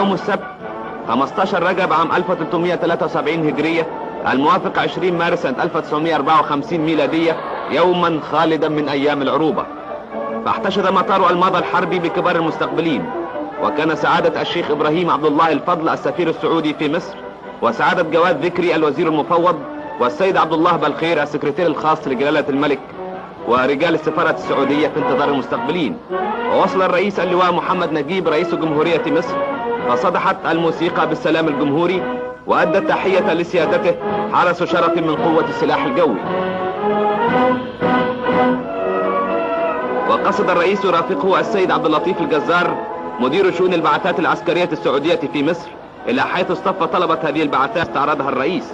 يوم السبت 15 رجب عام 1373 هجرية الموافق 20 مارس سنة 1954 ميلادية يوما خالدا من أيام العروبة. فاحتشد مطار الماضي الحربي بكبار المستقبلين، وكان سعادة الشيخ إبراهيم عبد الله الفضل السفير السعودي في مصر، وسعادة جواد ذكري الوزير المفوض، والسيد عبد الله بالخير السكرتير الخاص لجلالة الملك، ورجال السفارة السعودية في انتظار المستقبلين. ووصل الرئيس اللواء محمد نجيب رئيس جمهورية مصر، فصدحت الموسيقى بالسلام الجمهوري، وأدى التحية لسيادته حرس شرف من قوة السلاح الجوي. وقصد الرئيس يرافقه السيد عبد اللطيف الجزار مدير شؤون البعثات العسكرية السعودية في مصر، إلى حيث اصطف طلبة هذه البعثات استعرضها الرئيس.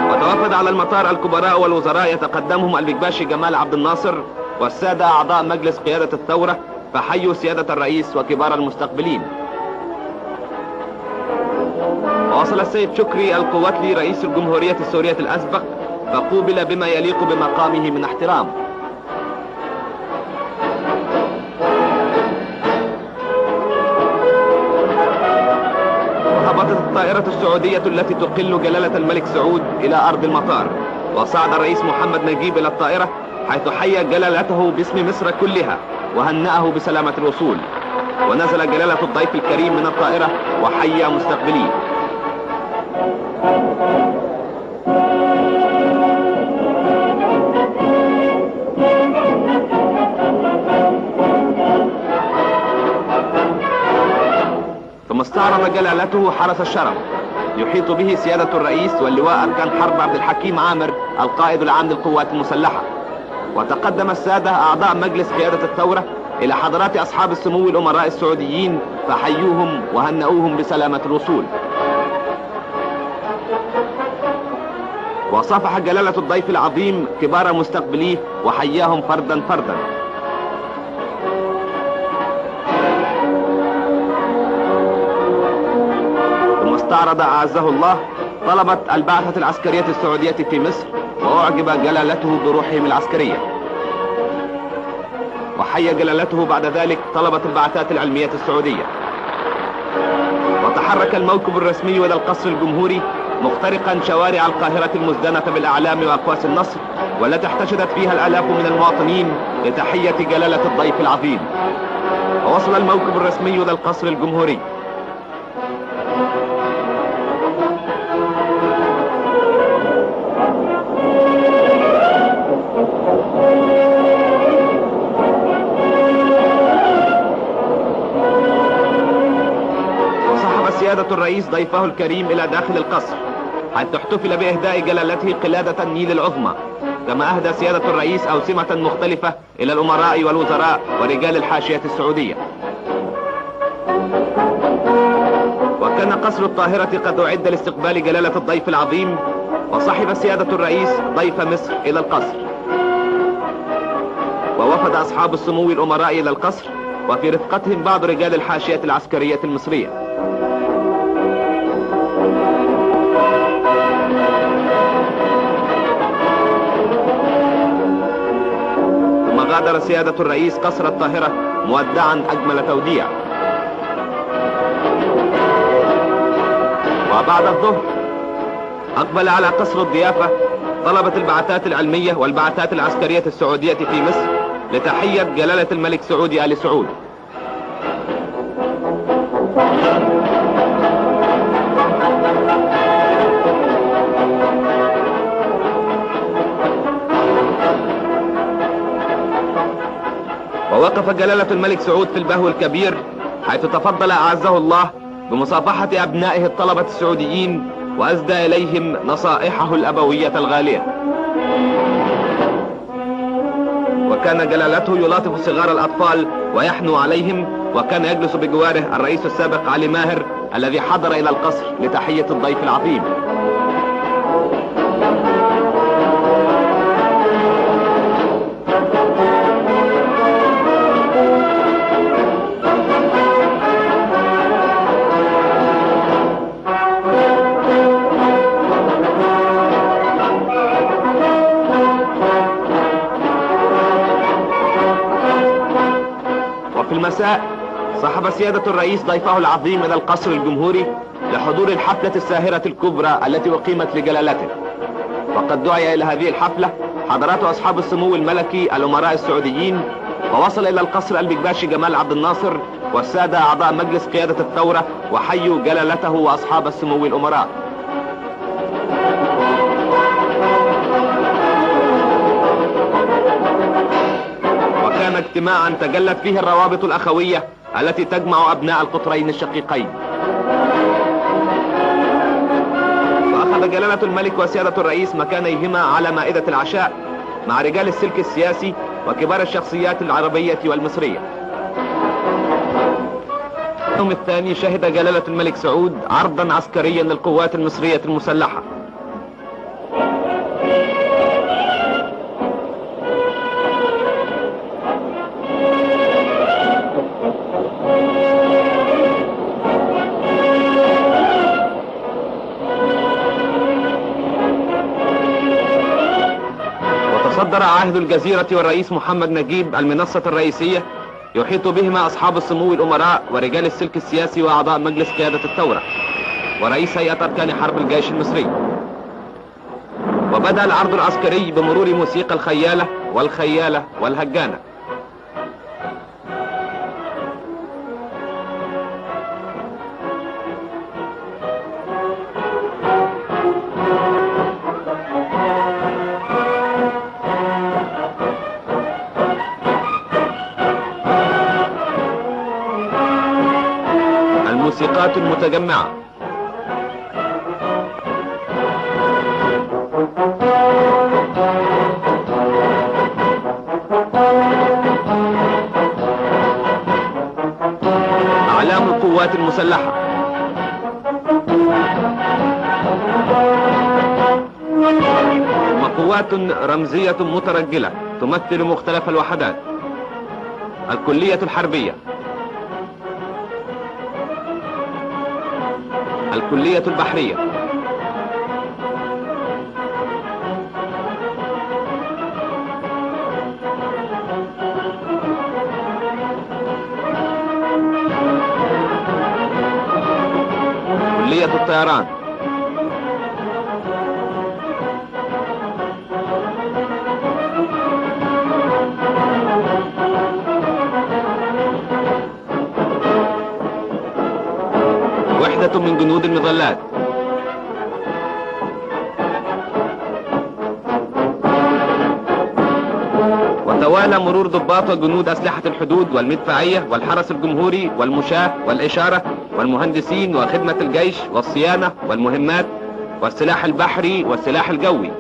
وتوافد على المطار الكبراء والوزراء يتقدمهم البكباشي جمال عبد الناصر والسادة أعضاء مجلس قيادة الثورة، فحيوا سيادة الرئيس وكبار المستقبلين. ووصل السيد شكري القواتلي رئيس الجمهورية السورية الأسبق، فقوبل بما يليق بمقامه من احترام. وهبطت الطائرة السعودية التي تقل جلالة الملك سعود إلى أرض المطار، وصعد الرئيس محمد نجيب إلى الطائرة، حيث حيا جلالته باسم مصر كلها وهنأه بسلامة الوصول. ونزل جلالة الضيف الكريم من الطائرة وحيا مستقبليه. ثم استعرض جلالته حرس الشرف يحيط به سيادة الرئيس واللواء أركان حرب عبد الحكيم عامر القائد العام للقوات المسلحة. وتقدم السادة أعضاء مجلس قيادة الثورة إلى حضرات أصحاب السمو الأمراء السعوديين، فحيوهم وهنأوهم بسلامة الوصول. وصافح جلالة الضيف العظيم كبار مستقبليه وحياهم فردا فردا. ثم استعرض أعزه الله طلبة البعثة العسكرية السعودية في مصر، وأعجب جلالته بروحهم العسكرية. وحيا جلالته بعد ذلك طلبة البعثات العلمية السعودية. وتحرك الموكب الرسمي إلى القصر الجمهوري مخترقا شوارع القاهرة المزدنة بالأعلام وأقواس النصر، والتي احتشدت فيها الآلاف من المواطنين لتحية جلالة الضيف العظيم. ووصل الموكب الرسمي إلى القصر الجمهوري. سيادة الرئيس ضيفه الكريم إلى داخل القصر، حيث احتفل بإهداء جلالته قلادة النيل العظمى، كما أهدى سيادة الرئيس أوسمة مختلفة إلى الأمراء والوزراء ورجال الحاشية السعودية. وكان قصر الطاهرة قد أعد لاستقبال جلالة الضيف العظيم، وصحب سيادة الرئيس ضيف مصر إلى القصر. ووفد أصحاب السمو الأمراء إلى القصر، وفي رفقتهم بعض رجال الحاشية العسكرية المصرية. غادر سيادة الرئيس قصر الطاهرة مودعا أجمل توديع. وبعد الظهر أقبل على قصر الضيافة طلبة البعثات العلمية والبعثات العسكرية السعودية في مصر لتحية جلالة الملك سعود آل سعود. ووقف جلالة الملك سعود في البهو الكبير، حيث تفضل أعزه الله بمصافحة أبنائه الطلبة السعوديين، وأسدى إليهم نصائحه الأبوية الغالية. وكان جلالته يلاطف صغار الأطفال ويحنو عليهم، وكان يجلس بجواره الرئيس السابق علي ماهر الذي حضر إلى القصر لتحية الضيف العظيم. صاحب سيادة الرئيس ضيفه العظيم إلى القصر الجمهوري لحضور الحفلة الساهرة الكبرى التي أقيمت لجلالته. وقد دعي إلى هذه الحفلة حضرات أصحاب السمو الملكي الأمراء السعوديين، ووصل إلى القصر البكباشي جمال عبد الناصر والسادة أعضاء مجلس قيادة الثورة وحيوا جلالته وأصحاب السمو الأمراء. وكان اجتماعا تجلت فيه الروابط الأخوية التي تجمع أبناء القطرين الشقيقين. فأخذ جلالة الملك وسيادة الرئيس مكانيهما على مائدة العشاء مع رجال السلك السياسي وكبار الشخصيات العربية والمصرية. اليوم الثاني شهد جلالة الملك سعود عرضا عسكريا للقوات المصرية المسلحة. وتصدر عاهد الجزيرة والرئيس محمد نجيب المنصة الرئيسية يحيط بهما أصحاب السمو الأمراء ورجال السلك السياسي وأعضاء مجلس قيادة الثورة ورئيس هيئة أركان حرب الجيش المصري. وبدأ العرض العسكري بمرور موسيقى الخيالة والخيالة والهجانة. الموسيقات المتجمعة. أعلام القوات المسلحة. قوات رمزية مترجلة تمثل مختلف الوحدات. الكلية الحربية، الكلية البحرية، كلية الطيران، وحدة من جنود المظلات، وتوالى مرور ضباط وجنود أسلحة الحدود والمدفعية والحرس الجمهوري والمشاة والإشارة والمهندسين وخدمة الجيش والصيانة والمهمات والسلاح البحري والسلاح الجوي.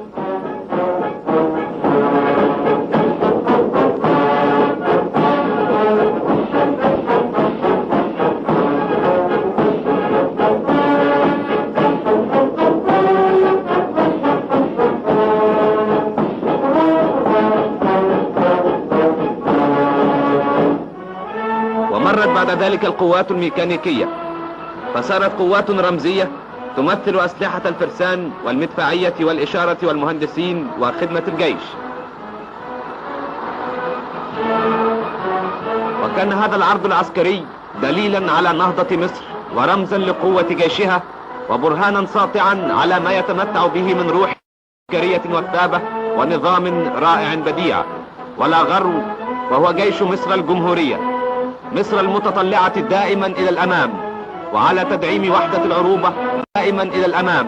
ومرت بعد ذلك القوات الميكانيكية، فصارت قوات رمزية تمثل أسلحة الفرسان والمدفعية والإشارة والمهندسين وخدمة الجيش. وكان هذا العرض العسكري دليلا على نهضة مصر ورمزا لقوة جيشها وبرهانا ساطعا على ما يتمتع به من روح عسكرية وثابة ونظام رائع بديع ولا غرو، وهو جيش مصر الجمهورية، مصر المتطلعة دائما إلى الأمام، وعلى تدعيم وحدة العروبة دائما إلى الأمام،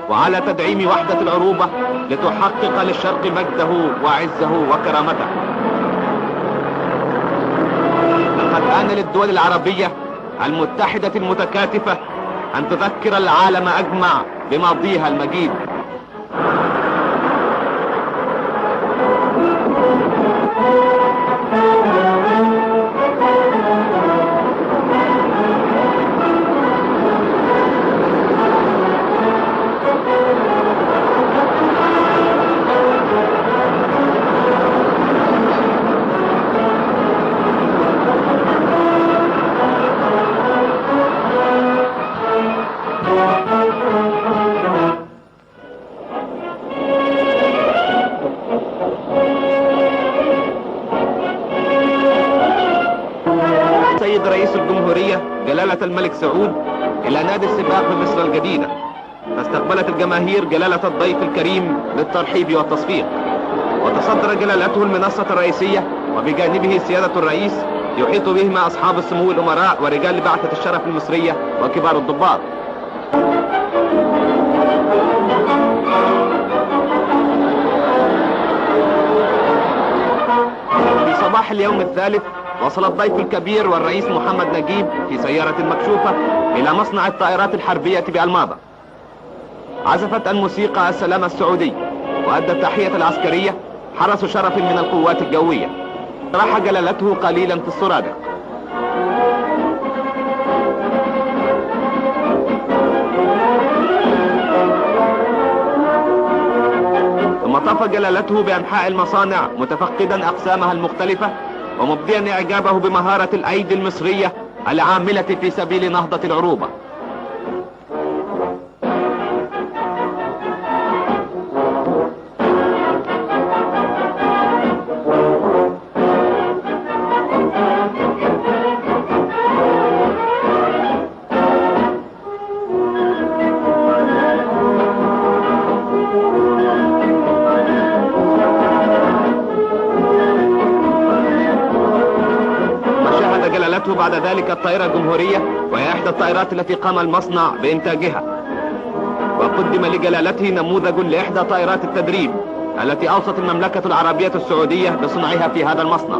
وعلى تدعيم وحدة العروبة لتحقق للشرق مجده وعزه وكرامته. لقد آن للدول العربية المتحدة المتكاتفة أن تذكر العالم أجمع بماضيها المجيد. السيد رئيس الجمهورية جلالة الملك سعود إلى نادي السباق بمصر الجديدة، فاستقبلت الجماهير جلالة الضيف الكريم للترحيب والتصفيق، وتصدر جلالته المنصة الرئيسية، وبجانبه سيادة الرئيس يحيط بهما أصحاب السمو الأمراء ورجال بعثة الشرف المصرية وكبار الضباط. في صباح اليوم الثالث وصل الضيف الكبير والرئيس محمد نجيب في سيارة مكشوفة إلى مصنع الطائرات الحربية بألماظة. عزفت الموسيقى السلام السعودي، وأدى التحية العسكرية حرس شرف من القوات الجوية. راح جلالته قليلا في السرادق، ثم طاف جلالته بأنحاء المصانع متفقدا أقسامها المختلفة، ومبديا إعجابه بمهارة الأيدي المصرية العاملة في سبيل نهضة العروبة. بعد ذلك الطائرة الجمهورية، وهي إحدى الطائرات التي قام المصنع بإنتاجها، وقدم لجلالته نموذج لإحدى طائرات التدريب التي أوصت المملكة العربية السعودية بصنعها في هذا المصنع.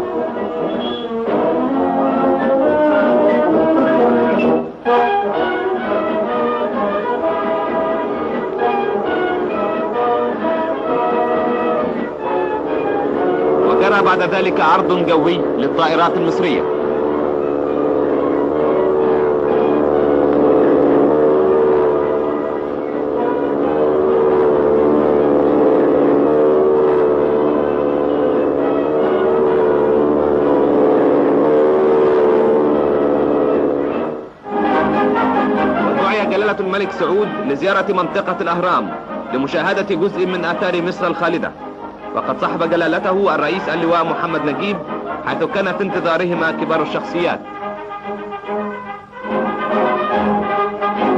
وجرى بعد ذلك عرض جوي للطائرات المصرية. الملك سعود لزيارة منطقة الأهرام لمشاهدة جزء من آثار مصر الخالدة، وقد صحب جلالته الرئيس اللواء محمد نجيب، حيث كان في انتظارهما كبار الشخصيات.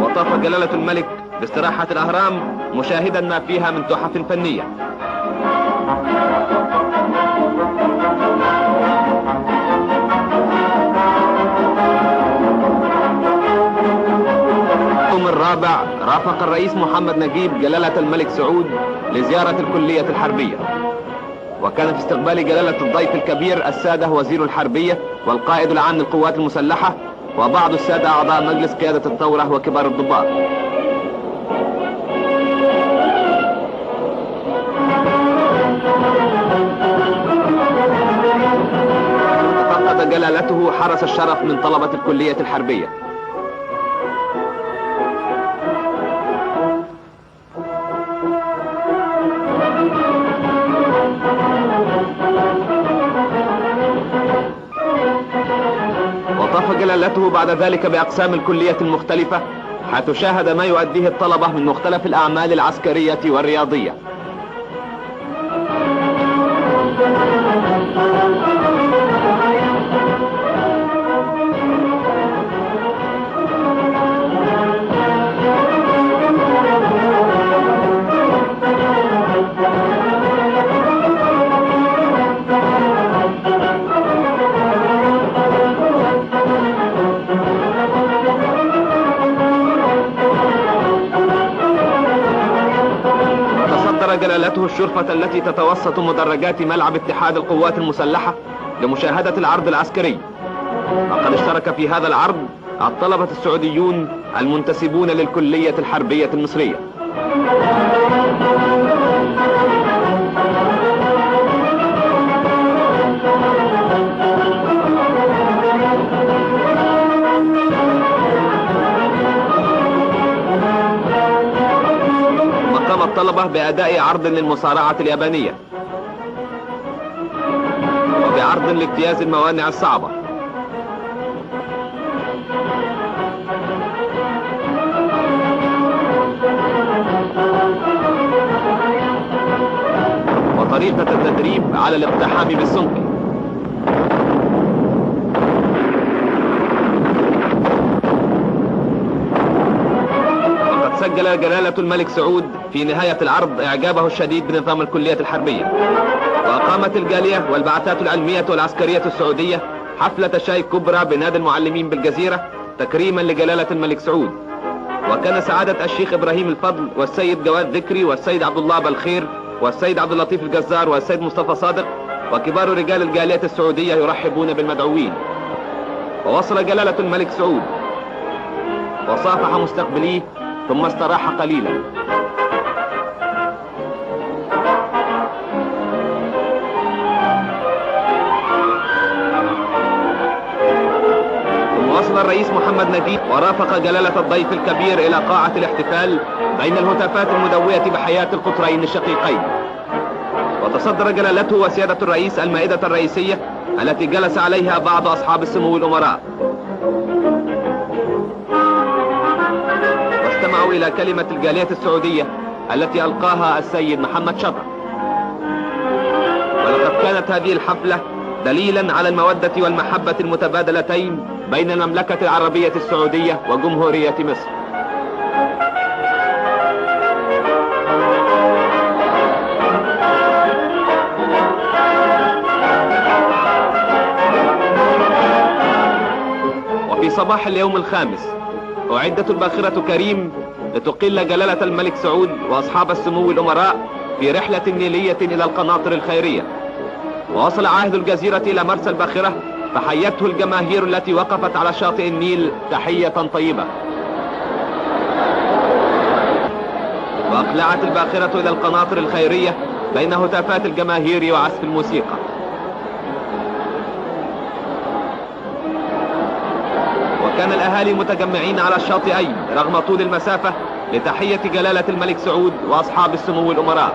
وطاف جلالة الملك باستراحة الأهرام مشاهدا ما فيها من تحف فنية. الرابع رافق الرئيس محمد نجيب جلالة الملك سعود لزيارة الكلية الحربية، وكان في استقبال جلالة الضيف الكبير السادة وزير الحربية والقائد العام للقوات المسلحة وبعض السادة أعضاء مجلس قيادة الثورة وكبار الضباط. تفقد جلالته حرس الشرف من طلبة الكلية الحربية. وطاف جلالته بعد ذلك بأقسام الكلية المختلفة، حيث شاهد ما يؤديه الطلبة من مختلف الأعمال العسكرية والرياضية. جلالته الشرفة التي تتوسط مدرجات ملعب اتحاد القوات المسلحة لمشاهدة العرض العسكري، وقد اشترك في هذا العرض الطلبة السعوديون المنتسبون للكلية الحربية المصرية. الطلبة بأداء عرض للمصارعة اليابانية، وبعرض لاجتياز الموانع الصعبة، وطريقة التدريب على الاقتحام بالسمك. سجل جلالة الملك سعود في نهاية العرض إعجابه الشديد بنظام الكلية الحربية، وأقامت الجالية والبعثات العلمية والعسكرية السعودية حفلة شاي كبرى بنادي المعلمين بالجزيرة تكريما لجلالة الملك سعود. وكان سعادة الشيخ إبراهيم الفضل والسيد جواد ذكري والسيد عبد الله بالخير والسيد عبد اللطيف الجزار والسيد مصطفى صادق وكبار رجال الجالية السعودية يرحبون بالمدعوين. ووصل جلالة الملك سعود وصافح مستقبليه ثم استراح قليلا. ثم وصل الرئيس محمد نجيب ورافق جلالة الضيف الكبير إلى قاعة الاحتفال بين الهتافات المدوية بحياة القطرين الشقيقين. وتصدر جلالته وسيادة الرئيس المائدة الرئيسية التي جلس عليها بعض أصحاب السمو الأمراء، واستمعوا إلى كلمة الجالية السعودية التي ألقاها السيد محمد شطر. ولقد كانت هذه الحفلة دليلا على المودة والمحبة المتبادلتين بين المملكة العربية السعودية وجمهورية مصر. وفي صباح اليوم الخامس أعدت الباخرة كريم لتقل جلالة الملك سعود وأصحاب السمو الأمراء في رحلة نيلية إلى القناطر الخيرية. ووصل عاهد الجزيرة إلى مرسى الباخرة فحيته الجماهير التي وقفت على شاطئ النيل تحية طيبة. وأقلعت الباخرة إلى القناطر الخيرية بين هتافات الجماهير وعزف الموسيقى. وكان الأهالي متجمعين على الشاطئين رغم طول المسافة لتحية جلالة الملك سعود وأصحاب السمو الأمراء.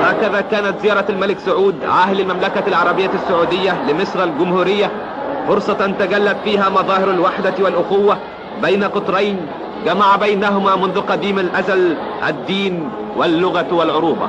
هكذا كانت زيارة الملك سعود عاهل المملكة العربية السعودية لمصر الجمهورية فرصة تجلت فيها مظاهر الوحدة والأخوة بين قطرين جمع بينهما منذ قديم الأزل الدين واللغة والعروبة.